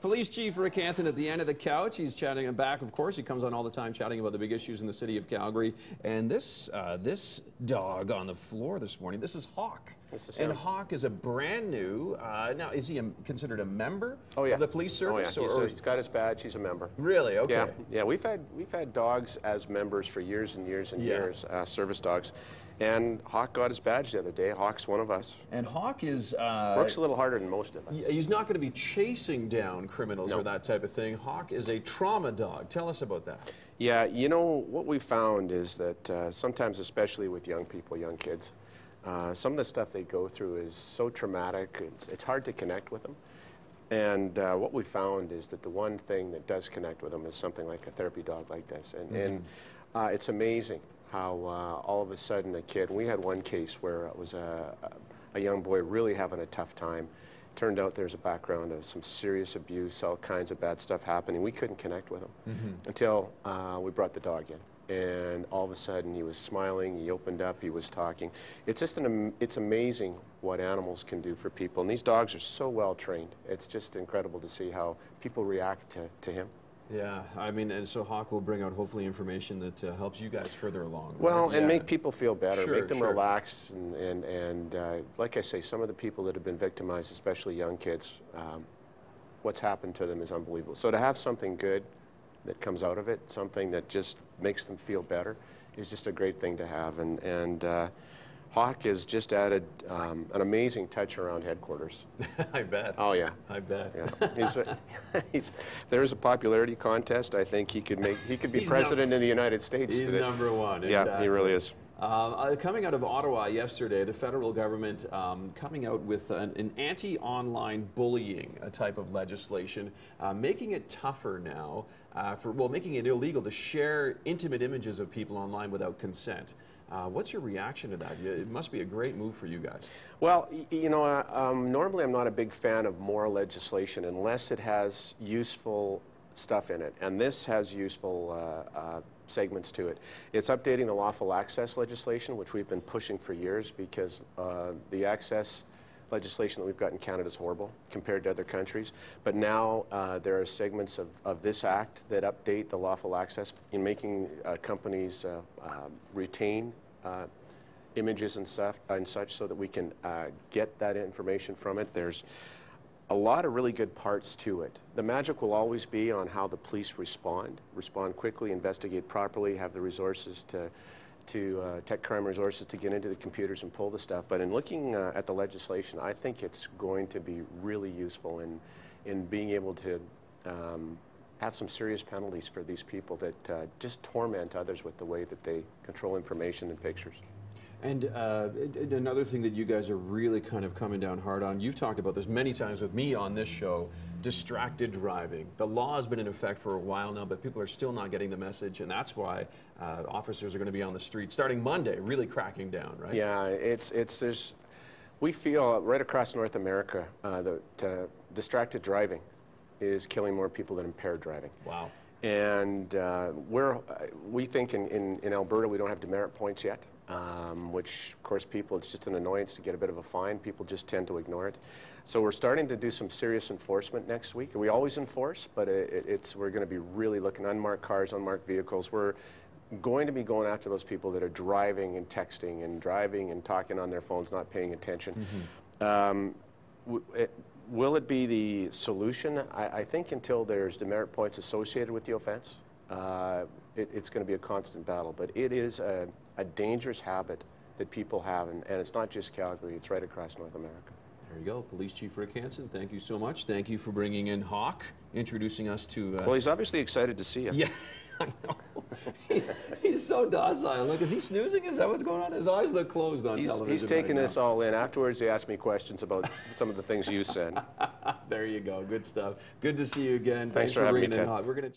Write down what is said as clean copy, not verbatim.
Police Chief Rick Hanson at the end of the couch. He's chatting and back, of course. He comes on all the time chatting about the big issues in the city of Calgary. And this dog on the floor this morning, this is Hawk. And Hawk is a brand new, now is he considered a member of the police service? Oh yeah, he's got his badge, he's a member. Really? Okay. Yeah, we've had dogs as members for years and years and years, service dogs. And Hawk got his badge the other day. Hawk's one of us. And Hawk is... works a little harder than most of us. He's not going to be chasing down criminals or that type of thing. Hawk is a trauma dog. Tell us about that. Yeah, you know, what we found is that sometimes, especially with young people, young kids, some of the stuff they go through is so traumatic, it's hard to connect with them. And what we found is that the one thing that does connect with them is something like a therapy dog like this. And it's amazing how all of a sudden a kid, we had one case where it was a young boy really having a tough time. Turned out there's a background of some serious abuse, all kinds of bad stuff happening. We couldn't connect with him until we brought the dog in. And all of a sudden he was smiling, he opened up, he was talking. It's just it's amazing what animals can do for people. And these dogs are so well trained. It's just incredible to see how people react to him. Yeah, I mean, and so Hawk will bring out hopefully information that helps you guys further along. Right? Well, and make people feel better, make them relax, and like I say, some of the people that have been victimized, especially young kids, what's happened to them is unbelievable. So to have something good that comes out of it, something that just makes them feel better, is just a great thing to have. And Hawk has just added an amazing touch around headquarters. I bet. Oh yeah. I bet. Yeah. There's a popularity contest. I think he could be president in the United States. He's number one. Yeah, exactly. he really is. Coming out of Ottawa yesterday, the federal government coming out with an anti-online bullying type of legislation, making it tougher now, making it illegal to share intimate images of people online without consent. What's your reaction to that? It must be a great move for you guys. Well, you know, normally I'm not a big fan of more legislation unless it has useful stuff in it, and this has useful segments to it. It's updating the lawful access legislation, which we've been pushing for years because the access legislation that we've got in Canada is horrible compared to other countries. But now there are segments of this act that update the lawful access in making companies retain images and stuff and such so that we can get that information from it. There's a lot of really good parts to it. The magic will always be on how the police respond quickly, investigate properly, have the resources to tech crime resources to get into the computers and pull the stuff. But in looking at the legislation, I think it's going to be really useful in being able to have some serious penalties for these people that just torment others with the way that they control information and pictures. And another thing that you guys are really kind of coming down hard on, you've talked about this many times with me on this show, distracted driving. The law has been in effect for a while now, but people are still not getting the message, and that's why officers are going to be on the street starting Monday, really cracking down, right? Yeah, we feel right across North America that distracted driving is killing more people than impaired driving. Wow. And we think in Alberta we don't have demerit points yet. Which, of course, it's just an annoyance to get a bit of a fine. People just tend to ignore it. So we're starting to do some serious enforcement next week. We always enforce, but we're going to be really looking at unmarked cars, unmarked vehicles. We're going to be going after those people that are driving and texting and driving and talking on their phones, not paying attention. Will it be the solution? I think until there's demerit points associated with the offense, it's going to be a constant battle. But it is a dangerous habit that people have, and it's not just Calgary, it's right across North America. There you go. Police Chief Rick Hanson, thank you so much. Thank you for bringing in Hawk, introducing us to... Well, he's obviously excited to see you. Yeah, I know. He's so docile. Look, is he snoozing? Is that what's going on? His eyes look closed on television. He's taking this all in. Afterwards, he asked me questions about some of the things you said. There you go. Good stuff. Good to see you again. Thanks for having me, bringing in Hawk. We're going to